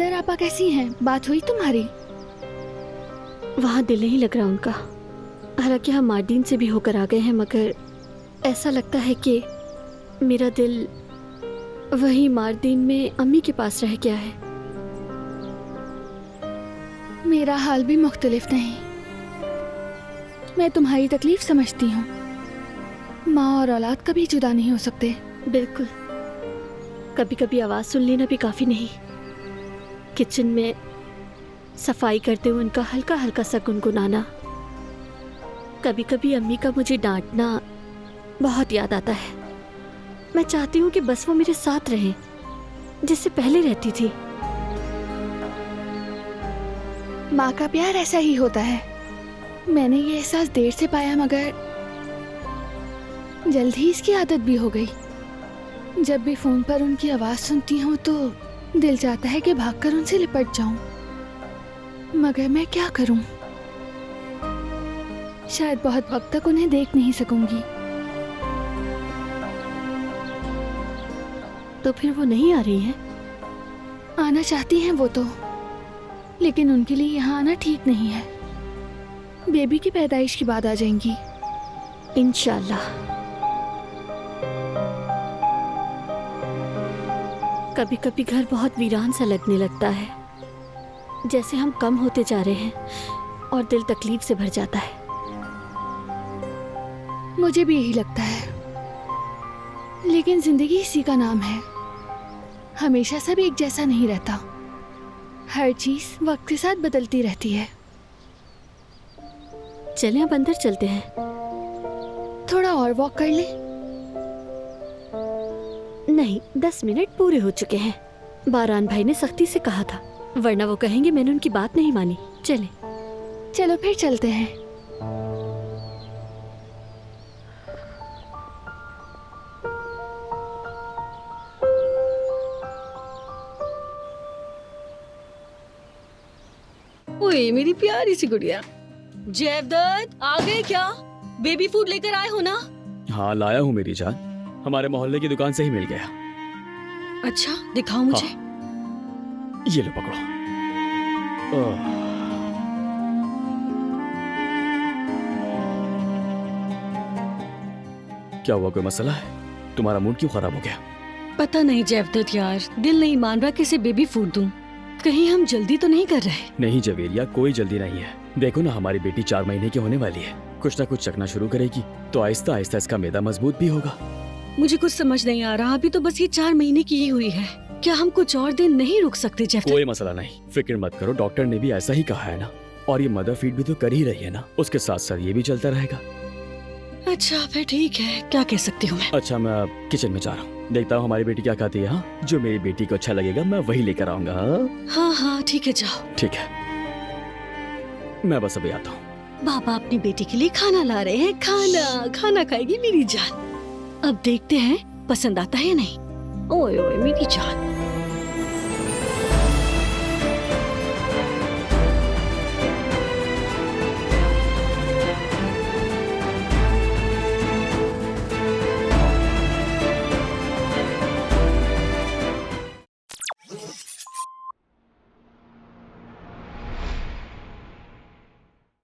Mother आपा कैसी हैं? बात हुई तुम्हारी? वहाँ दिल नहीं लग रहा उनका। हालांकि हम मार्डिन से भी होकर आ गए हैं, मगर ऐसा लगता है कि मेरा दिल वही मार्डिन में अम्मी के पास रह गया है। मेरा हाल भी मुख्तलिफ नहीं। मैं तुम्हारी तकलीफ समझती हूँ। माँ और औलाद कभी जुदा नहीं हो सकते। बिल्कुल। कभी कभी आवाज़ सुन लेना भी काफ़ी नहीं। किचन में सफाई करते हुए उनका हल्का हल्का सा गुनगुनाना, कभी कभी अम्मी का मुझे डांटना बहुत याद आता है। मैं चाहती हूँ कि बस वो मेरे साथ रहें जिससे पहले रहती थी। माँ का प्यार ऐसा ही होता है। मैंने ये एहसास देर से पाया, मगर जल्द ही इसकी आदत भी हो गई। जब भी फोन पर उनकी आवाज सुनती हूँ तो दिल चाहता है कि भागकर उनसे लिपट जाऊं, मगर मैं क्या करूं? शायद बहुत वक्त तक उन्हें देख नहीं सकूंगी। तो फिर वो नहीं आ रही है? आना चाहती हैं वो तो, लेकिन उनके लिए यहाँ आना ठीक नहीं है। बेबी की पैदाइश के बाद आ जाएंगी इंशाल्लाह। कभी कभी घर बहुत वीरान सा लगने लगता है, जैसे हम कम होते जा रहे हैं और दिल तकलीफ से भर जाता है। मुझे भी यही लगता है, लेकिन जिंदगी इसी का नाम है। हमेशा सब एक जैसा नहीं रहता। हर चीज वक्त के साथ बदलती रहती है। चलें अब अंदर चलते हैं। थोड़ा और वॉक कर ले। नहीं, 10 मिनट पूरे हो चुके हैं। बारान भाई ने सख्ती से कहा था, वरना वो कहेंगे मैंने उनकी बात नहीं मानी। चलें। चलो फिर चलते हैं। ओए मेरी प्यारी सी गुड़िया। जयवदत्त, आ गए क्या? बेबी फूड लेकर आए हो ना? हाँ लाया हूँ मेरी जान, हमारे मोहल्ले की दुकान से ही मिल गया। अच्छा दिखाओ मुझे। ये लो पकड़ो। क्या हुआ, कोई मसला है? तुम्हारा मूड क्यों खराब हो गया? पता नहीं जयवदत्त यार, दिल नहीं मान रहा किसे बेबी फूड दूं। कहीं हम जल्दी तो नहीं कर रहे? नहीं जवेरिया, कोई जल्दी नहीं है। देखो ना, हमारी बेटी 4 महीने की होने वाली है। कुछ ना कुछ चखना शुरू करेगी तो आहिस्ता आहिस्ता इसका मैदा मजबूत भी होगा। मुझे कुछ समझ नहीं आ रहा। अभी तो बस ये 4 महीने की ही हुई है। क्या हम कुछ और दिन नहीं रुक सकते जयवदत्त? कोई मसला नहीं, फिक्र मत करो, डॉक्टर ने भी ऐसा ही कहा है ना। और ये मदर फीड भी तो कर ही रही है ना, उसके साथ साथ ये भी चलता रहेगा। अच्छा फिर ठीक है, क्या कह सकती हूँ मैं। अच्छा मैं अब किचन में जा रहा हूँ, देखता हूँ हमारी बेटी क्या खाती है। हाँ, जो मेरी बेटी को अच्छा लगेगा मैं वही लेकर आऊंगा। हाँ हाँ ठीक है, जाओ। ठीक है, मैं बस अभी आता हूँ। बाबा अपनी बेटी के लिए खाना ला रहे हैं। खाना खाना खाएगी मेरी जान। अब देखते हैं पसंद आता है या नहीं। ओए ओए मेरी जान।